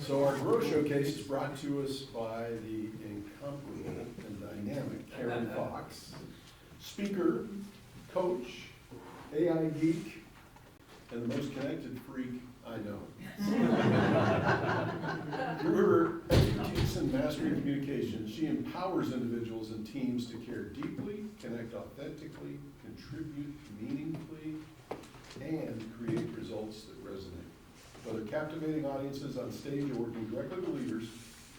So our Grow Showcase is brought to us by the incomparable and dynamic Karen Fox, speaker, coach, AI geek, and the most connected freak I know. Through her expertise and mastery of communication, she empowers individuals and teams to care deeply, connect authentically, contribute meaningfully, and create results that resonate. Whether captivating audiences on stage or working directly with leaders,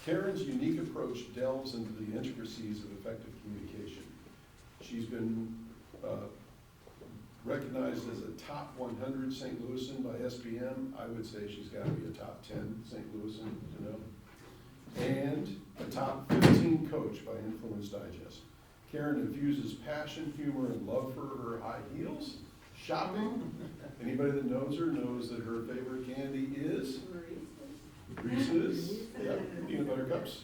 Karen's unique approach delves into the intricacies of effective communication. She's been recognized as a top 100 St. Louisan by SBM. I would say she's got to be a top 10 St. Louisan, you know, and a top 15 coach by Influence Digest. Karen infuses passion, humor, and love for her high heels, shopping. Anybody that knows her knows that her favorite candy is Reese's, yep, peanut butter cups,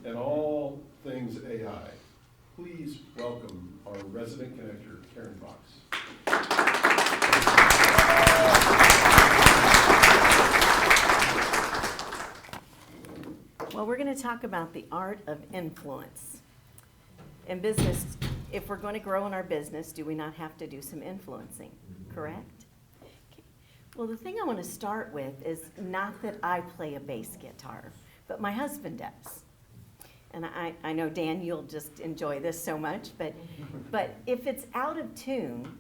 and all things AI. Please welcome our resident connector, Karen Fox. Well, we're going to talk about the art of influence. In business, if we're going to grow in our business, do we not have to do some influencing, correct? Okay. Well, the thing I want to start with is not that I play a bass guitar, but my husband does. And I know, Dan, you'll just enjoy this so much, but if it's out of tune,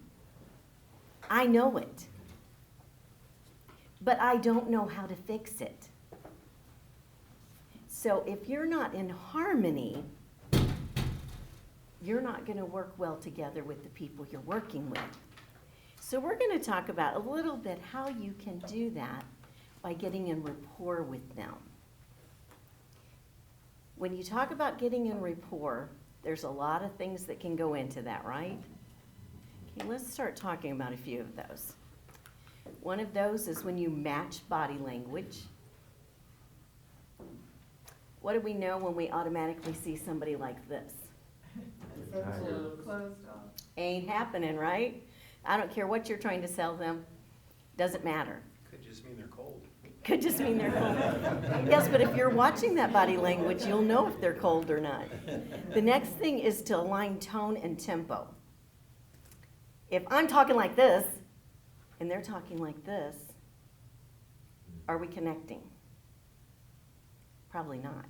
I know it. But I don't know how to fix it. So if you're not in harmony, you're not going to work well together with the people you're working with. So we're going to talk about a little bit how you can do that by getting in rapport with them. When you talk about getting in rapport, there's a lot of things that can go into that, right? Okay, let's start talking about a few of those. One of those is when you match body language. What do we know when we automatically see somebody like this? Closed off. Ain't happening, right? I don't care what you're trying to sell them. Doesn't matter. Could just mean they're cold. Could just mean they're cold. Yes, but if you're watching that body language, you'll know if they're cold or not. The next thing is to align tone and tempo. If I'm talking like this, and they're talking like this, are we connecting? Probably not.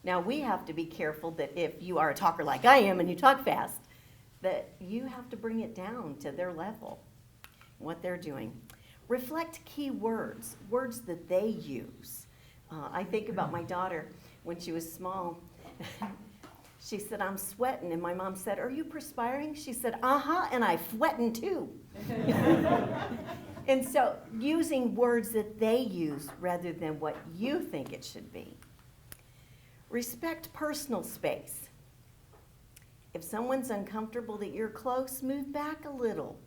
Now, we have to be careful that if you are a talker like I am and you talk fast, that you have to bring it down to their level, what they're doing. Reflect key words, words that they use. I think about my daughter when she was small. She said, "I'm sweating," and my mom said, "Are you perspiring?" She said, "Uh-huh, and I'm sweating too." And so using words that they use rather than what you think it should be. Respect personal space. If someone's uncomfortable that you're close, move back a little.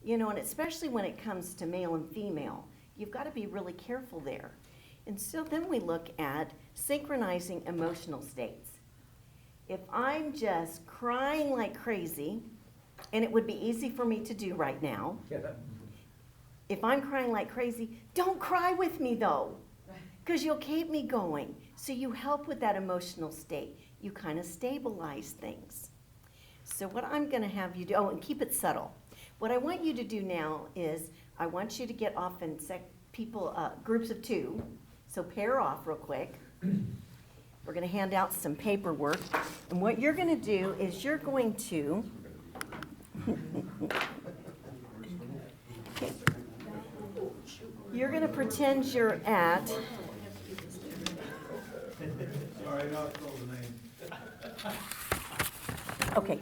You know, and especially when it comes to male and female, you've got to be really careful there. And so then we look at synchronizing emotional states. If I'm just crying like crazy, and it would be easy for me to do right now, if I'm crying like crazy, don't cry with me though, because you'll keep me going. So you help with that emotional state. You kind of stabilize things. So what I'm going to have you do, and keep it subtle. What I want you to do now is I want you to get off in groups of two. So pair off real quick. We're going to hand out some paperwork. And what you're going to do is you're going to pretend you're at. Sorry, not call the name. Okay,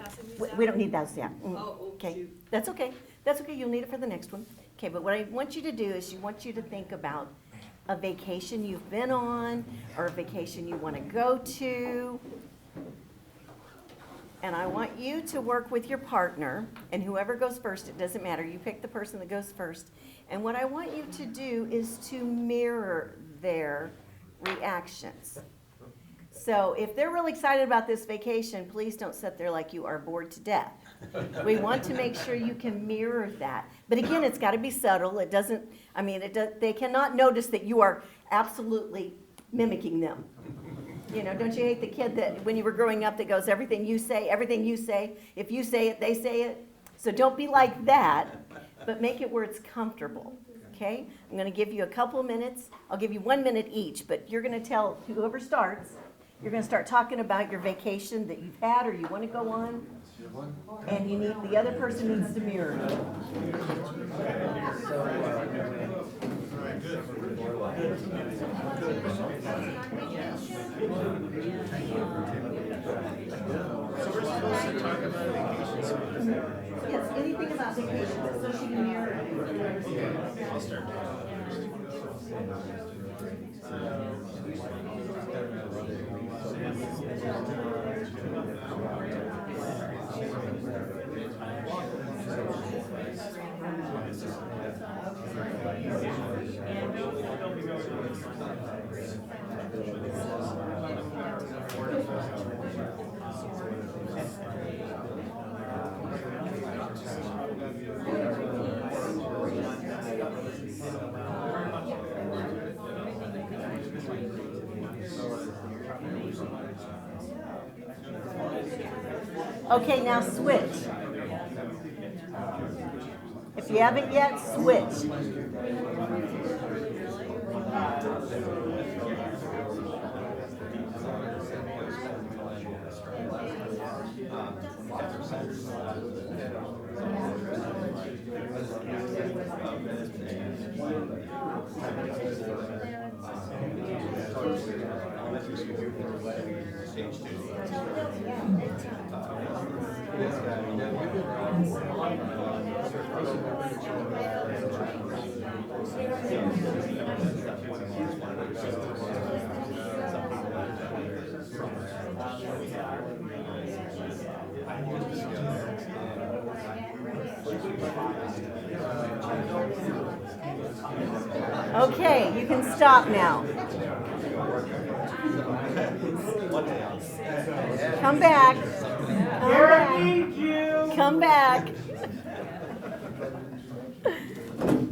we don't need those yet. Oh, Okay, shoot. that's okay. That's okay, you'll need it for the next one. Okay, but what I want you to do is you want you to think about a vacation you've been on or a vacation you want to go to. And I want you to work with your partner, and whoever goes first, it doesn't matter. You pick the person that goes first. And what I want you to do is to mirror their reactions. So if they're really excited about this vacation, please don't sit there like you are bored to death. We want to make sure you can mirror that. But again, it's got to be subtle. It doesn't, I mean, they cannot notice that you are absolutely mimicking them. You know, don't you hate the kid that when you were growing up that goes, everything you say, if you say it, they say it? So don't be like that, but make it where it's comfortable, okay? I'm going to give you a couple minutes. I'll give you 1 minute each, but you're going to tell whoever starts, you're going to start talking about your vacation that you've had or you want to go on, and the other person needs to mirror you. Yes, anything about vacation, so she can mirror it. I'll start. Okay, now switch. If you haven't yet, switch. Okay, you can stop now. Come back. Come back.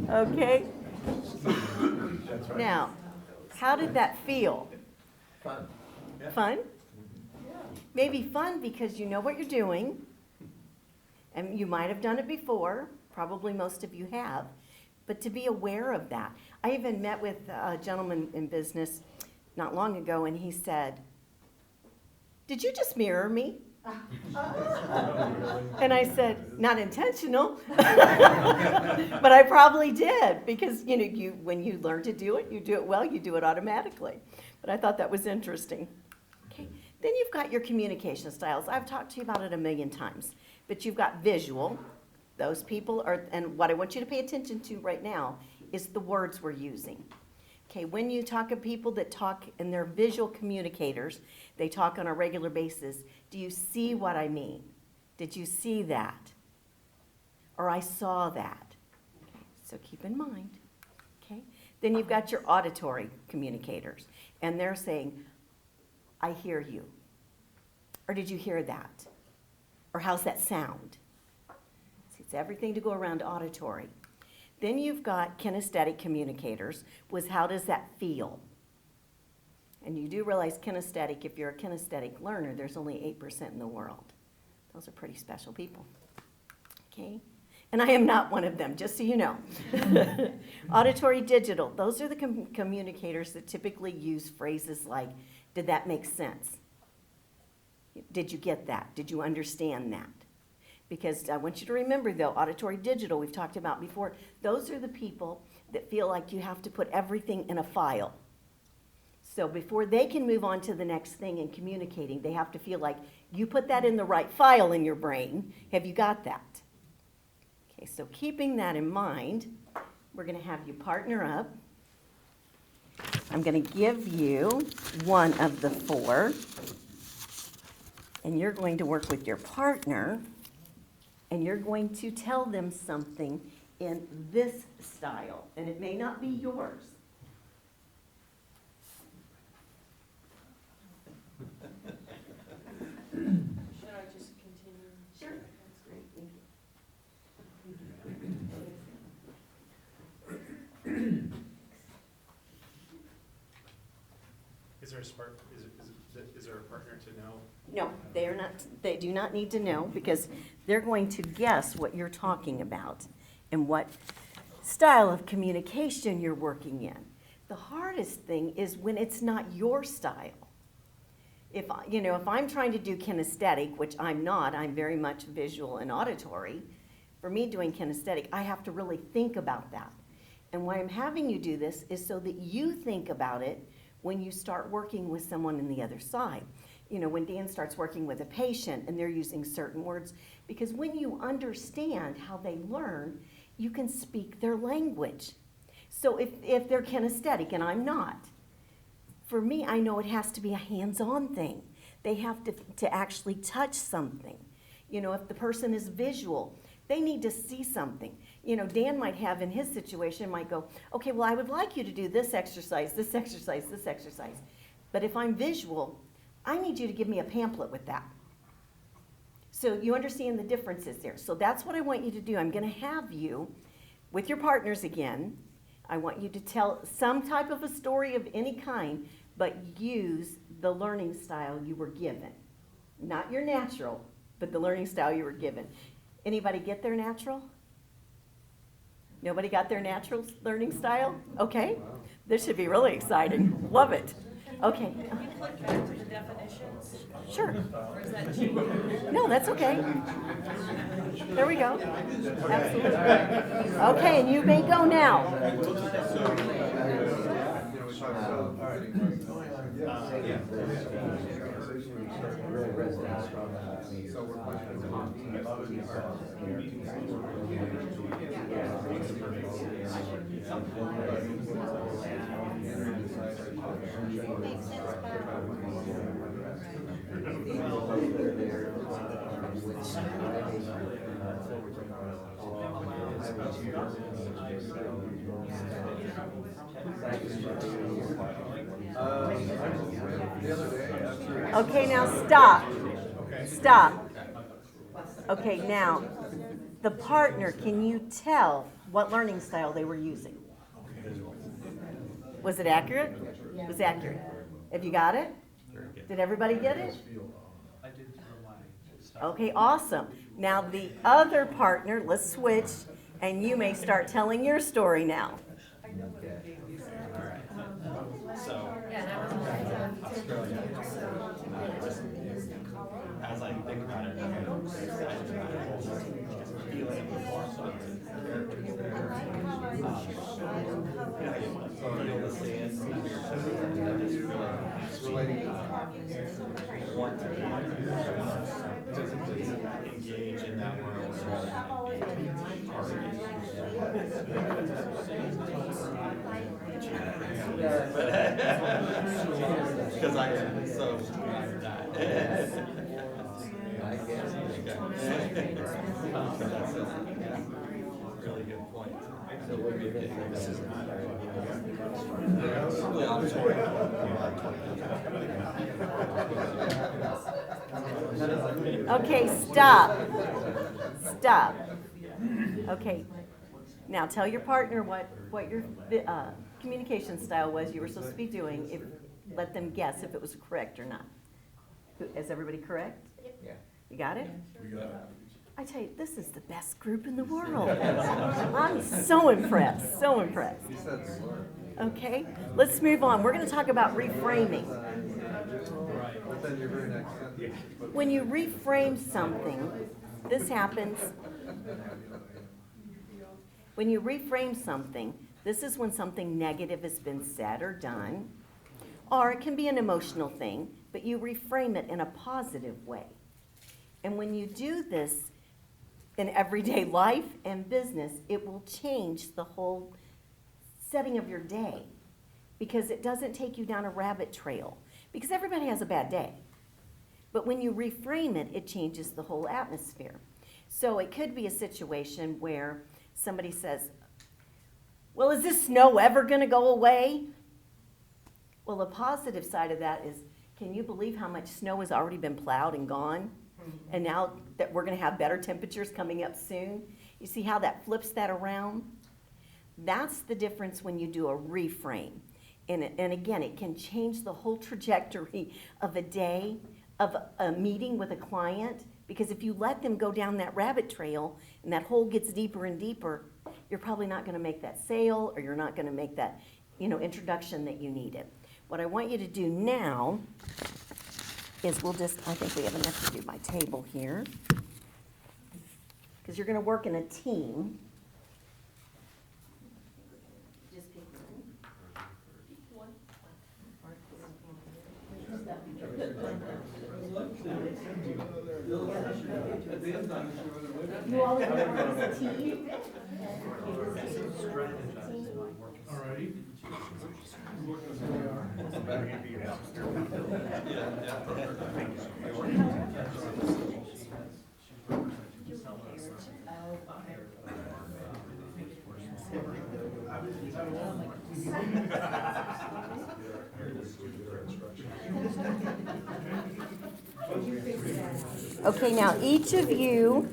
Okay. Now, how did that feel? Fun. Fun? Maybe fun because you know what you're doing, and you might have done it before. Probably most of you have. But to be aware of that. I even met with a gentleman in business not long ago, and he said, "Did you just mirror me?" And I said, "Not intentional," but I probably did, because when you learn to do it, you do it well, you do it automatically. But I thought that was interesting. Okay, then you've got your communication styles. I've talked to you about it a million times, but you've got visual. Those people are, and what I want you to pay attention to right now is the words we're using. Okay, when you talk to people that talk and they're visual communicators, they talk on a regular basis, do you see what I mean? Did you see that? Or I saw that. Okay, so keep in mind. Okay, then you've got your auditory communicators, and they're saying, I hear you. Or did you hear that? Or how's that sound? It's everything to go around auditory. Then you've got kinesthetic communicators, was how does that feel? And you do realize kinesthetic, if you're a kinesthetic learner, there's only 8% in the world. Those are pretty special people. Okay? And I am not one of them, just so you know. Auditory digital, those are the communicators that typically use phrases like, did that make sense? Did you get that? Did you understand that? Because I want you to remember, though, auditory digital, we've talked about before, those are the people that feel like you have to put everything in a file. So before they can move on to the next thing in communicating, they have to feel like you put that in the right file in your brain. Have you got that? Okay, so keeping that in mind, we're going to have you partner up. I'm going to give you one of the four, and you're going to work with your partner. And you're going to tell them something in this style, and it may not be yours. Should I just continue? Sure, that's great. Is there a partner to know? No, they are not, they do not need to know, because they're going to guess what you're talking about and what style of communication you're working in. The hardest thing is when it's not your style. If I'm trying to do kinesthetic, which I'm not, I'm very much visual and auditory. For me, doing kinesthetic, I have to really think about that. And why I'm having you do this is so that you think about it when you start working with someone on the other side. When Dan starts working with a patient and they're using certain words, because when you understand how they learn, you can speak their language. So if they're kinesthetic, and I'm not, for me, I know it has to be a hands-on thing. They have to actually touch something. If the person is visual, they need to see something. Dan might have in his situation, might go, okay, well, I would like you to do this exercise, this exercise, this exercise. But if I'm visual, I need you to give me a pamphlet with that. So you understand the differences there. So that's what I want you to do. I'm going to have you, with your partners again, I want you to tell some type of a story of any kind, but use the learning style you were given. Not your natural, but the learning style you were given. Anybody get their natural? Nobody got their natural learning style? Okay. This should be really exciting. Love it. Okay. Can you click back to the definitions? Sure. Or is that too? No, that's okay. There we go. Absolutely. Okay, and you may go now. Okay, now stop. Stop. Okay, now, the partner, can you tell what learning style they were using? Was it accurate? It was accurate. Have you got it? Did everybody get it? I did throw my stuff. Okay, awesome. Now the other partner, let's switch, and you may start telling your story now. So, Australia. As I think about it, want to engage in that world. Because I am so really good point. This is really auditory. Okay, stop. Stop. Okay. Now tell your partner what your communication style was you were supposed to be doing. Let them guess if it was correct or not. Is everybody correct? Yeah. You got it? We got it. I tell you, this is the best group in the world. I'm so impressed, so impressed. Okay, let's move on. We're going to talk about reframing. When you reframe something, this happens. When you reframe something, this is when something negative has been said or done, or it can be an emotional thing, but you reframe it in a positive way. And when you do this in everyday life and business, it will change the whole setting of your day, because it doesn't take you down a rabbit trail, because everybody has a bad day. But when you reframe it, it changes the whole atmosphere. So it could be a situation where somebody says, well, is this snow ever going to go away? Well, the positive side of that is, can you believe how much snow has already been plowed and gone? And now that we're going to have better temperatures coming up soon, you see how that flips that around? That's the difference when you do a reframe. And again, it can change the whole trajectory of a day, of a meeting with a client, because if you let them go down that rabbit trail and that hole gets deeper and deeper, you're probably not gonna make that sale, or you're not gonna make that, introduction that you needed. What I want you to do now is I think we have enough to do my table here. Because you're gonna work in a team. Just pick one. You all work as a team. Alrighty. Okay, now each of you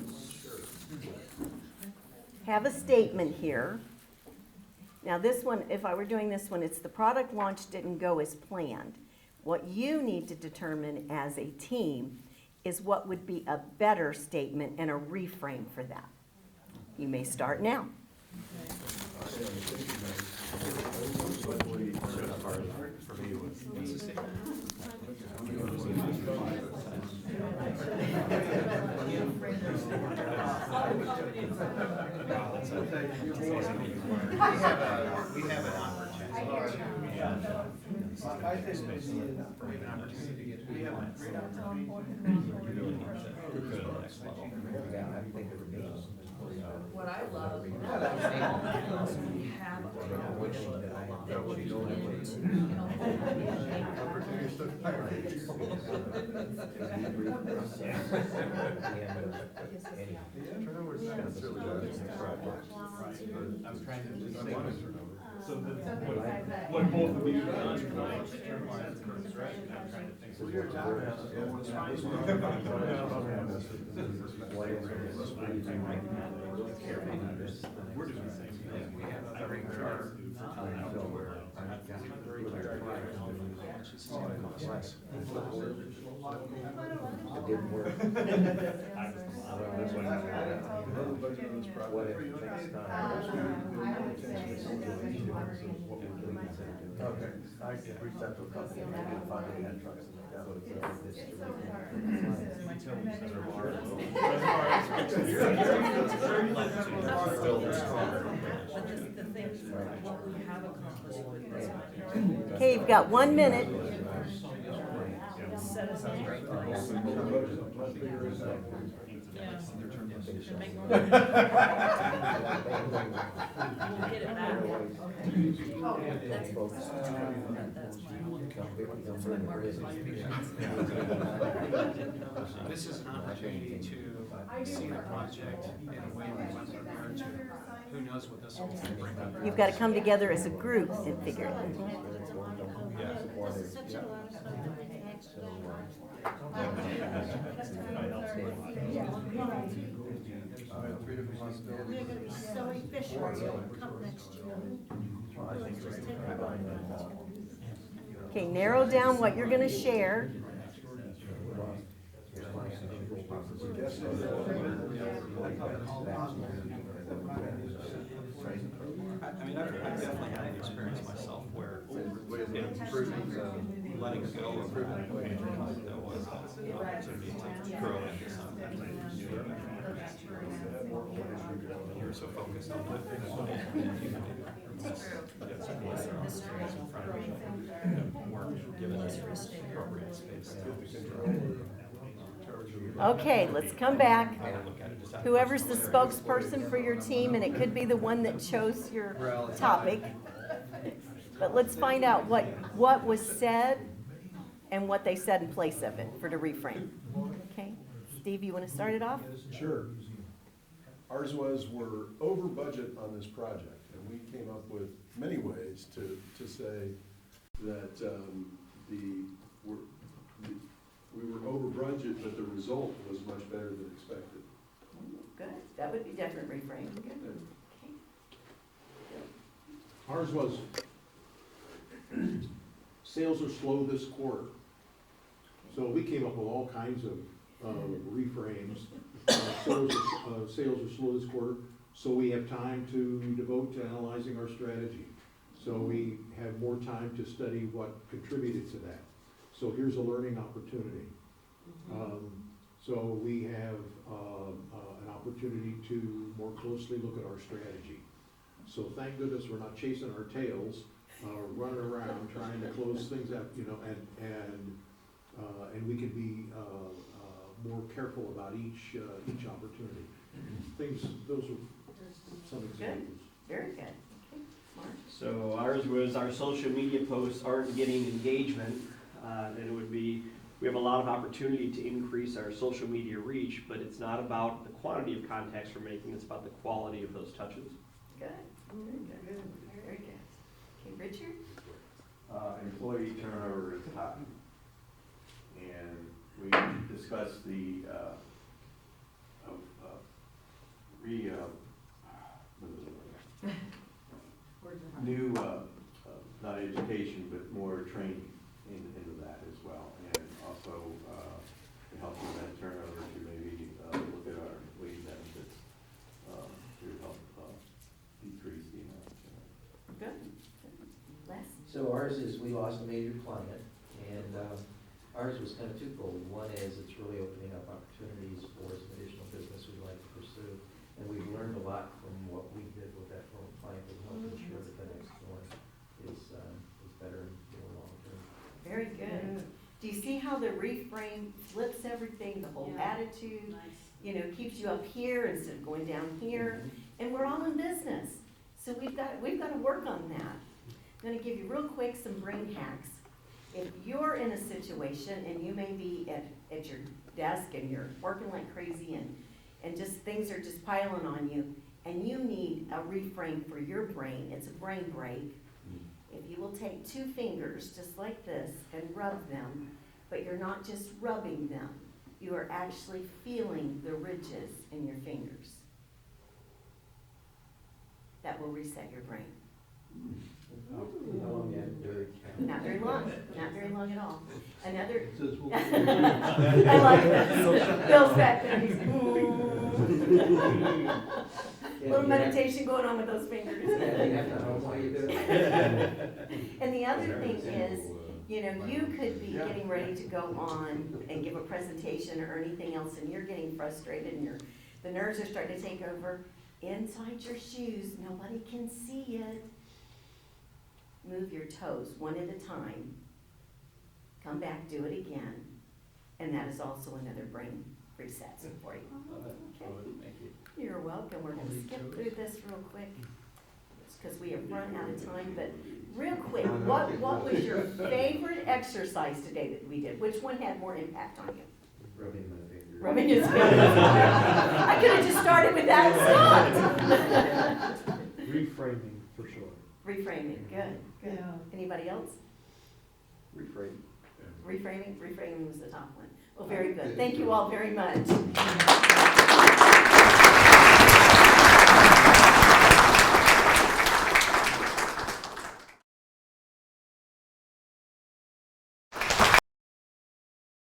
have a statement here. Now this one, if I were doing this one, it's the product launch didn't go as planned. What you need to determine as a team is what would be a better statement and a reframe for that. You may start now. We have an opportunity. I think it's a great opportunity. We have a great opportunity. What I love is we have a coach that would be I'm trying to distinguish. So what both of you have done tonight, is right, and I'm trying to think. So your job we're doing the same thing. We have every chart. It didn't work. Okay, I can reach out to a company and maybe finally had trucks in the But the things, what we have accomplished with this. Okay, you've got 1 minute. Set us on a great place. Yeah. And make more money. We'll get it back. That's my market. This is an opportunity to see the project in a way that wasn't prepared to. Who knows what this will bring. You've got to come together as a group and figure it out. This is such a lot of fun, actually. We're gonna be so efficient come next year. Okay, narrow down what you're going to share. I mean, I've definitely had an experience myself where improving, letting go of that was an opportunity to grow into something. You're so focused on what you can do. Work, given appropriate space. Okay, let's come back. Whoever's the spokesperson for your team, and it could be the one that chose your topic. But let's find out what was said and what they said in place of it for the reframe. Okay, Steve, you want to start it off? Sure. Ours was, we're over budget on this project, and we came up with many ways to say that we were over budget, but the result was much better than expected. Good. That would be different reframe. Good. Okay. Ours was, sales are slow this quarter. So we came up with all kinds of reframes. Sales are slow this quarter, so we have time to devote to analyzing our strategy. So we have more time to study what contributed to that. So here's a learning opportunity. So we have an opportunity to more closely look at our strategy. So thank goodness we're not chasing our tails, running around trying to close things up, you know, and we can be more careful about each opportunity. Those are some examples. Very good. Okay, Mark? So ours was our social media posts aren't getting engagement, and it would be, we have a lot of opportunity to increase our social media reach, but it's not about the quantity of contacts we're making, it's about the quality of those touches. Good, very good, very good. Okay, Richard? Employee turnover is high. And we discussed the, new, not education, but more training into that as well. And also, to help with that turnover, to maybe, look at our wage benefits, to help, decrease the amount of turnover. Good. Les? So ours is, we lost a major client, and ours was kind of twofold. One is it's really opening up opportunities for some additional business we'd like to pursue. And we've learned a lot from what we did with that former client to help ensure that the next one is better and more long-term. Very good. Do you see how the reframe flips everything, the whole attitude? You know, keeps you up here instead of going down here. And we're all in business, so we've got to work on that. I'm gonna give you real quick some brain hacks. If you're in a situation and you may be at your desk and you're working like crazy and just things are just piling on you, and you need a reframe for your brain, it's a brain break. If you will take 2 fingers just like this and rub them, but you're not just rubbing them, you are actually feeling the ridges in your fingers. That will reset your brain. How long you have to do it? Not very long, not very long at all. Another, Says we'll- I like this. Bill's back there, he's, little meditation going on with those fingers. Yeah, you have to know why you do it. And the other thing is, you know, you could be getting ready to go on and give a presentation or anything else, and you're getting frustrated, and the nerves are starting to take over. Inside your shoes, nobody can see it. Move your toes one at a time. Come back, do it again. And that is also another brain reset for you. Okay. Thank you. You're welcome. We're gonna skip through this real quick, because we have run out of time, but real quick, what was your favorite exercise today that we did? Which one had more impact on you? Rubbing my finger. Rubbing his fingers. I could have just started with that and stopped. Reframing, for sure. Reframing, good, good. Yeah. Anybody else? Reframe. Reframing was the top one. Well, very good. Thank you all very much.